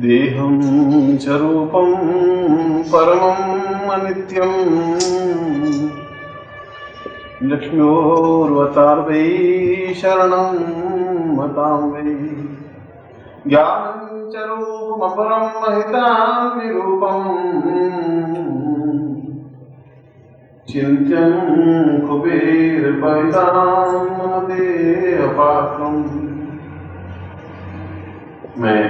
देहं च रूपं परमं अनित्यं लक्ष्म्योर्वतार्वै शरणं मतां वै ज्ञानं च रूपमपरं महितां निरूपं चिन्त्यं कुबेरपरितां मम देहपात्रम्। मैं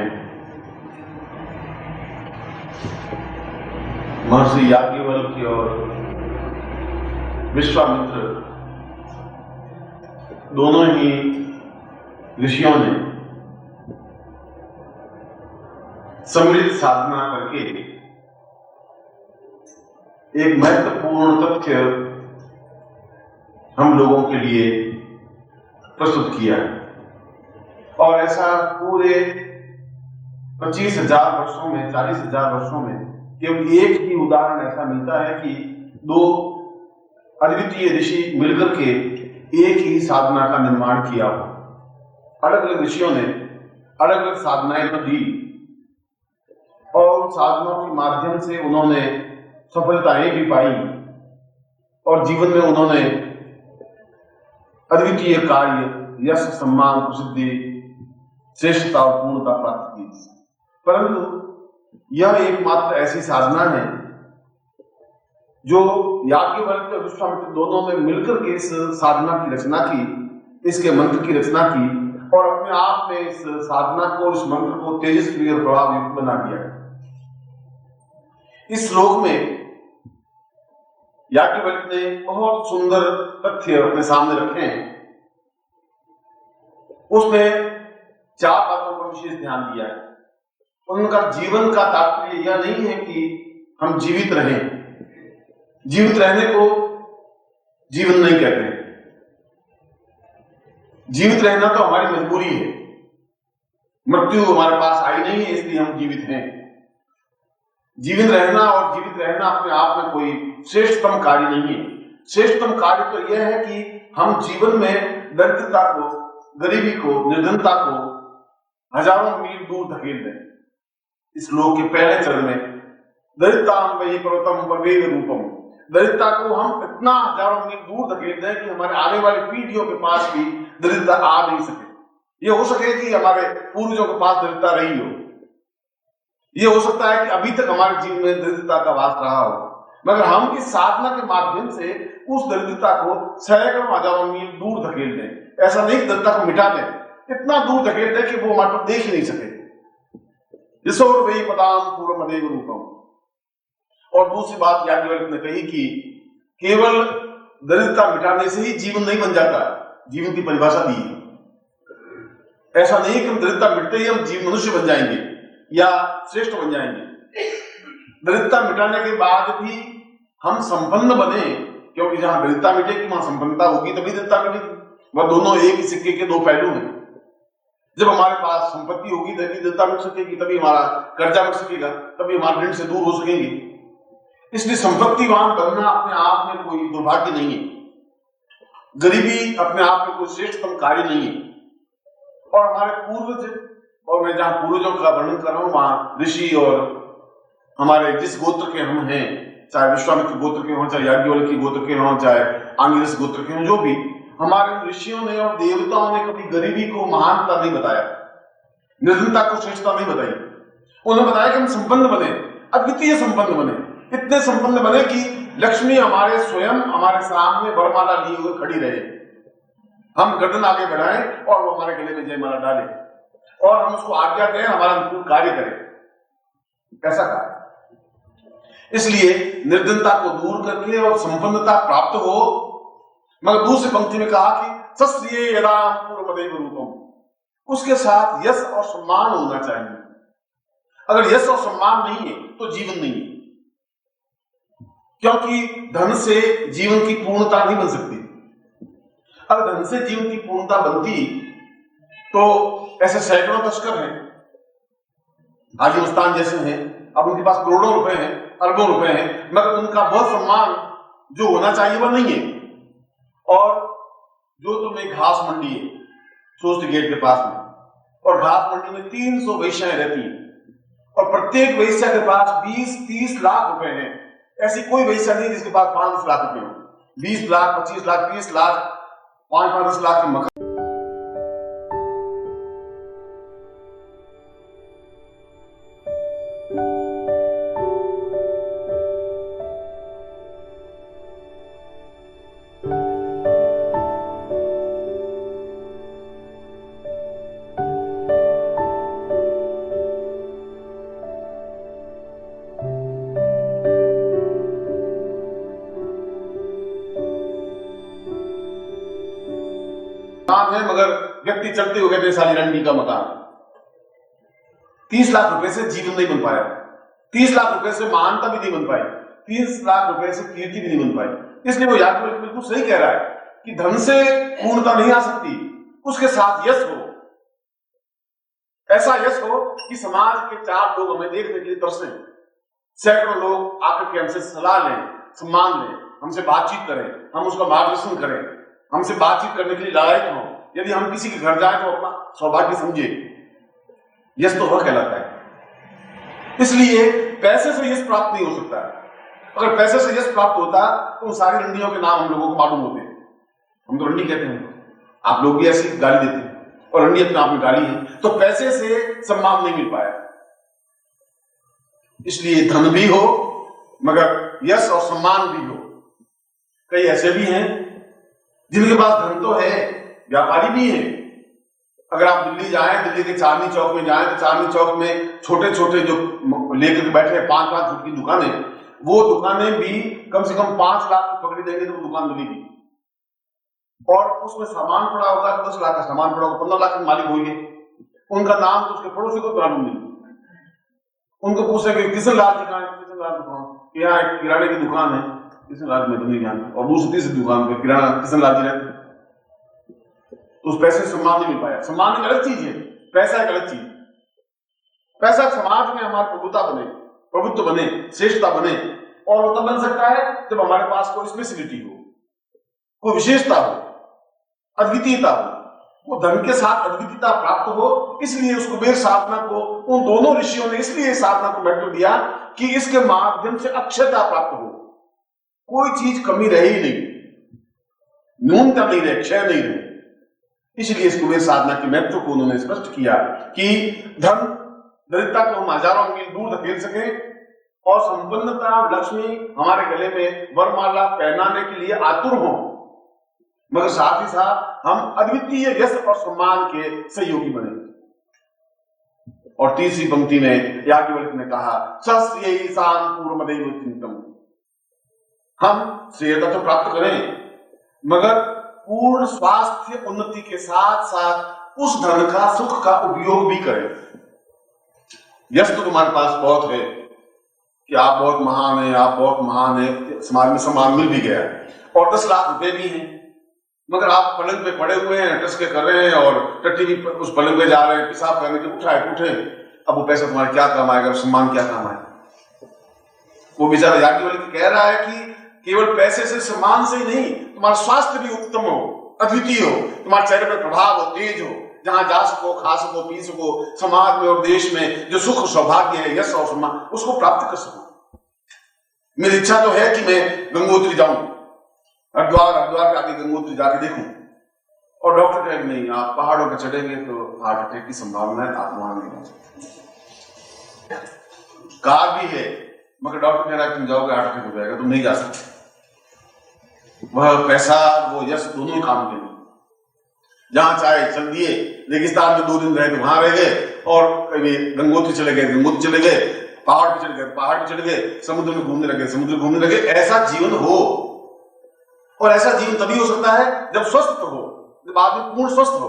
महर्षि याज्ञवल्क्य और विश्वामित्र दोनों ही ऋषियों ने सम्मिलित साधना करके एक महत्वपूर्ण तथ्य हम लोगों के लिए प्रस्तुत किया है। और ऐसा पूरे 25,000 वर्षों में, 40,000 वर्षों में केवल एक ही उदाहरण ऐसा मिलता है कि दो अद्वितीय ऋषि मिलकर के एक ही साधना का निर्माण किया हो। अलग अलग ऋषियों ने अलग अलग साधनाएं तो दी और उन साधनाओं के माध्यम से उन्होंने सफलताएं भी पाई और जीवन में उन्होंने अद्वितीय कार्य, यश, सम्मान, प्रसिद्धि, श्रेष्ठता और पूर्णता प्राप्त की। परंतु यह एकमात्र ऐसी साधना है जो याज्ञवल्क्य और विश्वामित्र दोनों ने मिलकर के इस साधना की रचना की, इसके मंत्र की रचना की और अपने आप में इस साधना को, इस मंत्र को तेजस्वी और प्रभावयुक्त बना दिया। इस श्लोक में याज्ञवल्क्य ने बहुत सुंदर तथ्य अपने सामने रखे हैं। उसमें 4 बातों पर विशेष ध्यान दिया है। उनका जीवन का तात्पर्य यह नहीं है कि हम जीवित रहें। जीवित रहने को जीवन नहीं कहते। जीवित रहना तो हमारी मजबूरी है। मृत्यु हमारे पास आई नहीं है इसलिए हम जीवित हैं। जीवित रहना और जीवित रहना अपने आप में कोई श्रेष्ठतम कार्य नहीं है। श्रेष्ठतम कार्य तो यह है कि हम जीवन में दरिद्रता को, गरीबी को, निर्धनता को हजारों मील दूर धकेल दें। इस श्लोक के पहले चरण में दरिद्रतां वै पर्वतं प्रवेद रूपम, दरिद्रता को हम इतना हजारों मील दूर धकेल दें कि हमारे आने वाली पीढ़ियों के पास भी दरिद्रता आ नहीं सके। ये हो सके कि हमारे पूर्वजों के पास दरिद्रता रही हो, ये हो सकता है कि अभी तक हमारे जीवन में दरिद्रता का वास रहा हो, मगर हम इस साधना के माध्यम से उस दरिद्रता को सैकड़ों हजारों मील दूर धकेल दें। ऐसा नहीं दरिद्रता को मिटा दें, इतना दूर धकेल दें कि वो हमारे को देख ही नहीं सके। यशोर वै पदाम पूर्वमदेव रूपम। और दूसरी बात याज्ञवल्क्य ने कही कि केवल दरिद्रता मिटाने से ही जीवन नहीं बन जाता। जीवन की परिभाषा दी है। ऐसा नहीं कि हम दरिद्रता मिटते ही हम मनुष्य बन जाएंगे या श्रेष्ठ बन जाएंगे। दरिद्रता मिटाने के बाद भी हम संपन्न बने, क्योंकि जहां दरिद्रता मिटेगी वहां संपन्नता होगी, तभी दरिद्रता मिटेगी। वह दोनों एक ही सिक्के के दो पहलू हैं। जब हमारे पास संपत्ति होगी तभी दरिद्रता मिट सकेगी, तभी हमारा कर्जा मिट सकेगा, तभी हमारे ऋण से दूर हो सकेंगे। इसलिए संपत्तिवान बनना अपने आप में कोई दुर्भाग्य नहीं है। गरीबी अपने आप में कोई श्रेष्ठतम कार्य नहीं है। और हमारे पूर्वज, और मैं जहां पूर्वजों का वर्णन कर रहा हूं वहां ऋषि और हमारे जिस गोत्र के हम हैं, चाहे विश्वामित्र गोत्र के हों, चाहे याज्ञवल्क्य गोत्र के हों, चाहे आंगिरस गोत्र के हों, जो भी हमारे ऋषियों ने और देवताओं ने कभी गरीबी को महानता नहीं बताया, निर्धनता को श्रेष्ठता नहीं बताई। उन्होंने बताया कि हम संपन्न बने, अद्वितीय संपन्न बने, इतने संपन्न बने कि लक्ष्मी हमारे स्वयं हमारे सामने वरमाला लिए हुए खड़ी रहे। हम गर्दन आगे बढ़ाएं और वो हमारे गले में जयमाला डाले और हम उसको आज्ञा दें, हमारा अनुकूल कार्य करें। कैसा कार्य? इसलिए निर्धनता को दूर करके और संपन्नता प्राप्त हो। मगर दूसरी पंक्ति में कहा कि सस्रिये यदा पूर्वमदेव रूपम, उसके साथ यश और सम्मान होना चाहिए। अगर यश और सम्मान नहीं है तो जीवन नहीं है, क्योंकि धन से जीवन की पूर्णता नहीं बन सकती। अगर धन से जीवन की पूर्णता बनती तो ऐसे सैकड़ों तस्कर हैं, हाजी मस्तान जैसे हैं, अब उनके पास करोड़ों रुपए हैं, अरबों रुपए हैं, मगर उनका बहुत सम्मान जो होना चाहिए वह नहीं है। और जो तुम्हें घास मंडी है सोस्ट गेट के पास में, और घास मंडी में 300 वैश्याएं रहती हैं, और प्रत्येक वैश्या के पास 20-30 लाख रुपए हैं। ऐसी कोई वैश्या नहीं जिसके पास 5-10 लाख रुपए हो। 20 लाख, 25 लाख, 30 लाख, 5-10 लाख के मकान। है मगर व्यक्ति चलते हुए कहते साली रंडी का मकान। 30 लाख रुपए से जीवन नहीं बन पाया, 30 लाख रुपए से महानता भी नहीं बन पाई, 30 लाख रुपए से कीर्ति भी नहीं बन पाई। इसलिए वो याज्ञवल्क्य बिल्कुल सही कह रहा है कि धन से पूर्णता नहीं आ सकती, उसके साथ यश हो, ऐसा यश हो कि समाज के 4 लोग हमें देखने के लिए तरसें, सैकड़ों लोग आकर के हमसे सलाह लें, सम्मान लें, हमसे बातचीत करें, हम उसका मार्गदर्शन करें, हमसे बातचीत करने के लिए लायक हो। यदि हम किसी के घर जाएं तो अपना सौभाग्य समझे, यश तो वह कहलाता है। इसलिए पैसे से यश प्राप्त नहीं हो सकता है। अगर पैसे से यश प्राप्त होता तो उन सारी रंडियों के नाम हम लोगों को मालूम होते। हम तो रंडी कहते हैं, आप लोग भी ऐसी गाली देते हैं और रंडी अपने आप में गाली है। तो पैसे से सम्मान नहीं मिल पाया। इसलिए धन भी हो मगर यश और सम्मान भी हो। कई ऐसे भी हैं जिनके पास धन तो है, व्यापारी भी है। अगर आप दिल्ली जाएं, दिल्ली के चांदनी चौक में जाएं तो चांदनी चौक में छोटे छोटे जो लेकर बैठे हैं 5-5 फुट की दुकानें, वो दुकानें भी कम से कम 5 लाख की पकड़ी देंगे तो वो दुकान मिलेगी। और उसमें सामान पड़ा होगा, 10 लाख का सामान पड़ा होगा, 15 लाख के मालिक होंगे। उनका नाम तो उसके पड़ोसी को मालूम नहीं। उनको पूछेंगे किशन लाल जी कहाँ है, किशन लाल दुकान, यहाँ एक किराने की दुकान है, किशन लाल में तो नहीं जानते, और दूसरी तीसरी दुकान पे किराना किशन लाल जी रहते। तो उस पैसे से सम्मान नहीं मिल पाया। सम्मान एक अलग चीज है, पैसा एक अलग चीज। पैसा समाज में हमारी प्रभुता बने, प्रभुत्व बने, श्रेष्ठता बने, और वो तब बन सकता है जब हमारे पास कोई स्पेशलिटी हो, कोई विशेषता हो, अद्वितीयता हो। वो धन के साथ अद्वितीयता प्राप्त हो। इसलिए उस कुबेर साधना को उन दोनों ऋषियों ने इसलिए साधना को महत्व दिया कि इसके माध्यम से अक्षयता प्राप्त हो, कोई चीज कमी रहे ही नहीं, न्यूनता नहीं रहे, क्षय नहीं रहे। इसलिए इस कुबेर साधना के महत्व को उन्होंने स्पष्ट किया कि धन दरिद्रता को हम हजारों मील दूर धकेल सके और संपन्नता लक्ष्मी हमारे गले में वरमाला पहनाने के लिए आतुर हो, मगर साथ ही साथ हम अद्वितीय यश और सम्मान के सहयोगी बने। और तीसरी पंक्ति में याज्ञवल्क्य ने कहा सश्रेयसां पूर्वमदैव चिंतम्, हम श्रेयता तो प्राप्त करें मगर पूर्ण स्वास्थ्य उन्नति के साथ साथ उस धन का सुख का उपयोग भी करें। यश तो तुम्हारे पास बहुत है कि आप बहुत महान हैं, आप बहुत महान हैं, समाज में सम्मान मिल भी गया और 10 लाख रुपए भी हैं, मगर आप पलंग पे पड़े हुए हैं, टसके कर रहे हैं और टट्टी भी उस पलंग पे जा रहे हैं, पेशाब करने के उठे। अब वो पैसा तुम्हारे क्या काम आएगा, सम्मान क्या काम आएगा। वो बेचारा याज्ञवल्क्य कह रहा है कि केवल पैसे से सम्मान से ही नहीं, तुम्हारा स्वास्थ्य भी उत्तम हो, अद्वितीय हो, तुम्हारे चेहरे पर प्रभाव हो, तेज हो, जहां जा सको, खा सको, पी सको, समाज में और देश में जो सुख सौभाग्य है, यश और सम्मान, उसको प्राप्त कर सको। मेरी इच्छा तो है कि मैं गंगोत्री जाऊं, हरिद्वार जाके गंगोत्री जाके देखूं, और डॉक्टर कहे नहीं, आप पहाड़ों पर चढ़ेंगे तो हार्ट अटैक की संभावना है, आप वहां नहीं। कार भी है मगर डॉक्टर कह रहा है तुम जाओगे हार्ट अटैक हो जाएगा, तुम नहीं जा सकते। वह पैसा वो यश दोनों काम के नहीं। जहां चाहे चल दिए, रेगिस्तान में 2 दिन रहे तो वहां रह गए, और कभी गंगोत्री चले गए, गंगोत्री चले गए, पहाड़ पे चले गए, पहाड़ पे चले गए, समुद्र में घूमने लगे, समुद्र घूमने लगे। ऐसा जीवन हो, और ऐसा जीवन तभी हो सकता है जब स्वस्थ हो, जब आदमी पूर्ण स्वस्थ हो।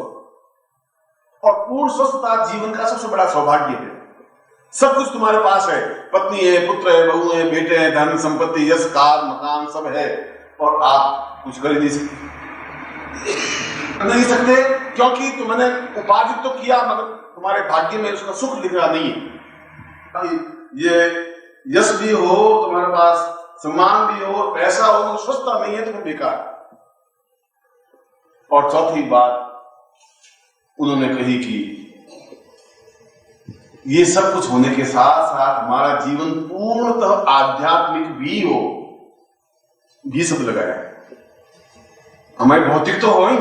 और पूर्ण स्वस्थता जीवन का सबसे बड़ा सौभाग्य है। सब कुछ तुम्हारे पास है, पत्नी है, पुत्र है, बहू है, बेटे हैं, धन संपत्ति, यश, कार, मकान सब है, और आप कुछ कर ही नहीं सकते क्योंकि तुमने उपार्जित तो किया मगर तुम्हारे भाग्य में उसका सुख लिखा नहीं है। ये यश भी हो तुम्हारे पास, सम्मान भी हो, पैसा हो, स्वस्थता नहीं है तो बेकार। और चौथी बात उन्होंने कही कि ये सब कुछ होने के साथ साथ हमारा जीवन पूर्णतः आध्यात्मिक भी हो, भी सब लगाया है। हमारे भौतिक तो हो ही,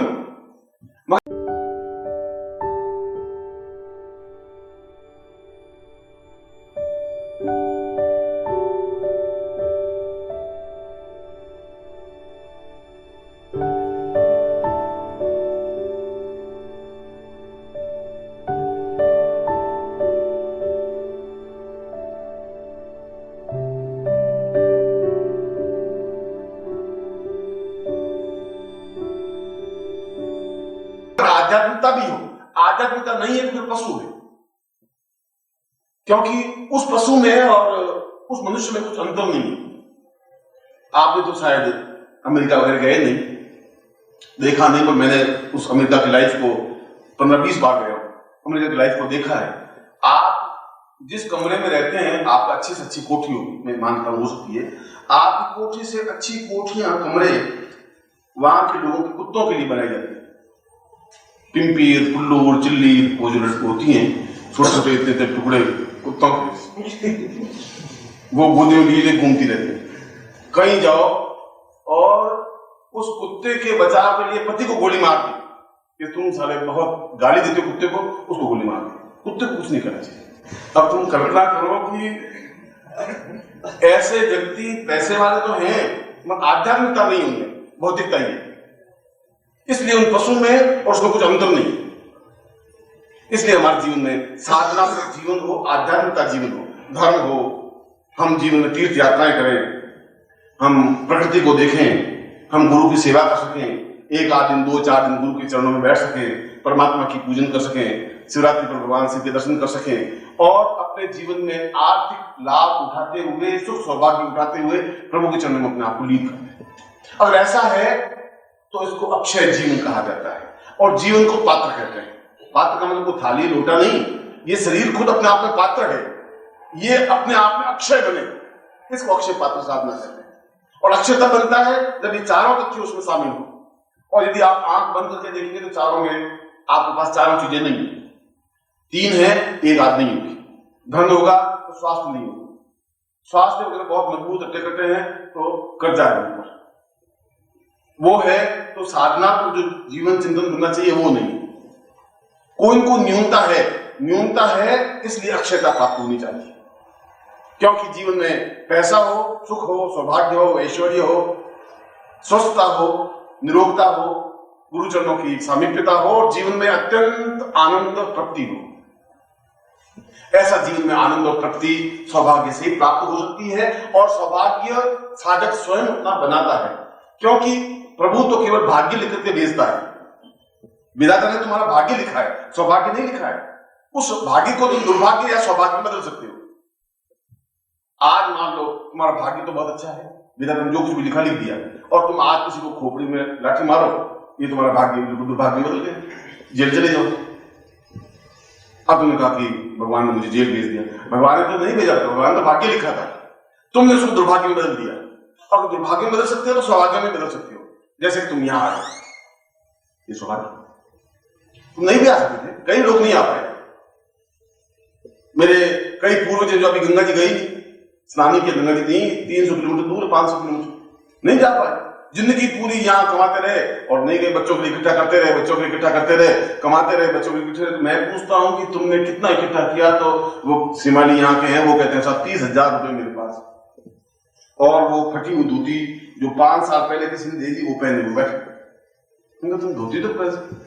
आध्यात्मिकता भी हो। आध्यात्मिकता नहीं है तो फिर पशु है, क्योंकि उस पशु में और उस मनुष्य में कुछ अंतर नहीं है। आपने तो शायद अमेरिका वगैरह गए नहीं, देखा नहीं, पर मैंने उस अमेरिका की लाइफ को 15-20 बार गया हूं, अमेरिका की लाइफ को देखा है। आप जिस कमरे में रहते हैं, आपका अच्छी से अच्छी कोठी होगी, मैं मानता हूं हो सकती है, आपकी कोठी से अच्छी कोठियां, कमरे वहां के लोगों के कुत्तों के लिए बनाई जाती है। पिंपीर, पुल्लूर, चिल्ली, वो जो होती हैं छोटे छोटे इतने टुकड़े कुत्तों वो गोदी में लिए घूमती रहती है। कहीं जाओ और उस कुत्ते के बचाव के लिए पति को गोली मार दी कि तुम साले बहुत गाली देते हो कुत्ते को, उसको गोली मार दी। कुत्ते को कुछ नहीं करना चाहिए। अब तुम कल्पना करो कि ऐसे व्यक्ति पैसे वाले तो हैं, मगर आध्यात्मिकता नहीं होंगे, भौतिकता ही है। इसलिए उन पशु में और उसमें कुछ अंतर नहीं। इसलिए हमारे जीवन में साधना से जीवन हो, आध्यात्मिकता जीवन हो, धर्म हो, हम जीवन में तीर्थ यात्राएं करें, हम प्रकृति को देखें, हम गुरु की सेवा कर सकें, 1 आध दिन 2-4 दिन गुरु के चरणों में बैठ सकें, परमात्मा की पूजन कर सकें, शिवरात्रि पर भगवान शिव के दर्शन कर सकें और अपने जीवन में आर्थिक लाभ उठाते हुए, सुख सौभाग्य उठाते हुए प्रभु के चरणों में अपने आप को लीन करें। अगर ऐसा है तो इसको अक्षय जीवन कहा जाता है और जीवन को पात्र कहते हैं। पात्र का मतलब वो थाली लोटा नहीं, ये शरीर खुद अपने आप में पात्र है, ये अपने आप में अक्षय बने, इसको अक्षय पात्र साधना कहते हैं। और अक्षय तब बनता है जब ये चारों तथ्य उसमें शामिल हो। और यदि आप आंख बंद करके देखेंगे तो चारों में आपके पास चारों चीजें नहीं है, 3 है, 1 आध नहीं होगी। धन होगा तो स्वास्थ्य नहीं होगा, स्वास्थ्य वगैरह बहुत मजबूत हट्टे कट्टे हैं तो कर्जा है ऊपर, वो है तो साधना पर जो जीवन चिंतन करना चाहिए वो नहीं। कोई को न्यूनता है, इसलिए अक्षयता प्राप्त होनी चाहिए। क्योंकि जीवन में पैसा हो, सुख हो, सौभाग्य हो, ऐश्वर्य हो, स्वस्थता हो, निरोगता हो, गुरुचरणों की सामीप्यता हो और जीवन में अत्यंत आनंद और तृप्ति हो। ऐसा जीवन में आनंद और तृप्ति सौभाग्य से प्राप्त हो सकती है और सौभाग्य साधक स्वयं अपना बनाता है, क्योंकि प्रभु तो केवल भाग्य लिख करके भेजता है। विधाता ने तुम्हारा भाग्य लिखा है, सौभाग्य नहीं लिखा है। उस भाग्य को तुम दुर्भाग्य या सौभाग्य में बदल सकते हो। आज मान लो तुम्हारा भाग्य तो बहुत अच्छा है, विधाता ने जो कुछ भी लिखा लिख दिया, और तुम आज किसी को खोपड़ी में लाठी मारो, ये तुम्हारा भाग्य दुर्भाग्य में बदल गया, जेल चले जाओ। अब तुमने कहा कि भगवान ने मुझे जेल भेज दिया। भगवान ने तो नहीं भेजा, भगवान तो भाग्य लिखा था, तुमने उसको दुर्भाग्य में बदल दिया। और दुर्भाग्य में बदल सकते हो तो सौभाग्य में बदल सकते हो। जैसे कि तुम यहां आए, ये सौभाग्य, तुम नहीं भी आ सकते थे, कई लोग नहीं आ पाए। मेरे कई पूर्वज जो अभी गंगा जी गई स्नान किया, गंगा जी नहीं 300 किलोमीटर दूर, 500 किलोमीटर नहीं जा पाए। जिंदगी पूरी यहाँ कमाते रहे और नहीं गए, बच्चों के लिए इकट्ठा करते रहे, बच्चों के लिए इकट्ठा करते रहे, कमाते रहे, बच्चों के लिए इकट्ठे रहे। मैं पूछता हूं कि तुमने कितना इकट्ठा किया, तो वो सिमाली यहाँ के हैं, वो कहते हैं साहब 30,000 रुपए मेरे पास, और वो फटी हुई धोती जो 5 साल पहले किसी ने दे दी वो पहने हुए बैठे। तुम धोती तो पैसे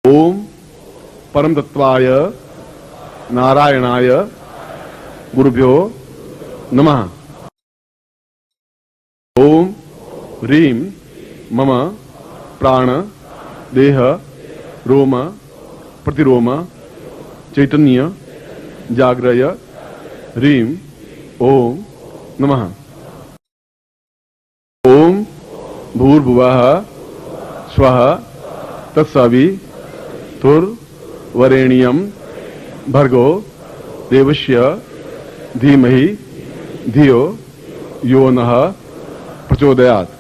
ओम परम तत्वाय नारायणाय गुरुभ्यो नमः। ओम ह्रीं मम प्राण देह रोम प्रतिरोम चैतन्य जागृय ह्रीं ओम नमः। ओम भूर्भुवः स्वः तत्सवितुर्वरेण्यं भर्गो देवस्य धीमहि धियो यो नः प्रचोदयात्।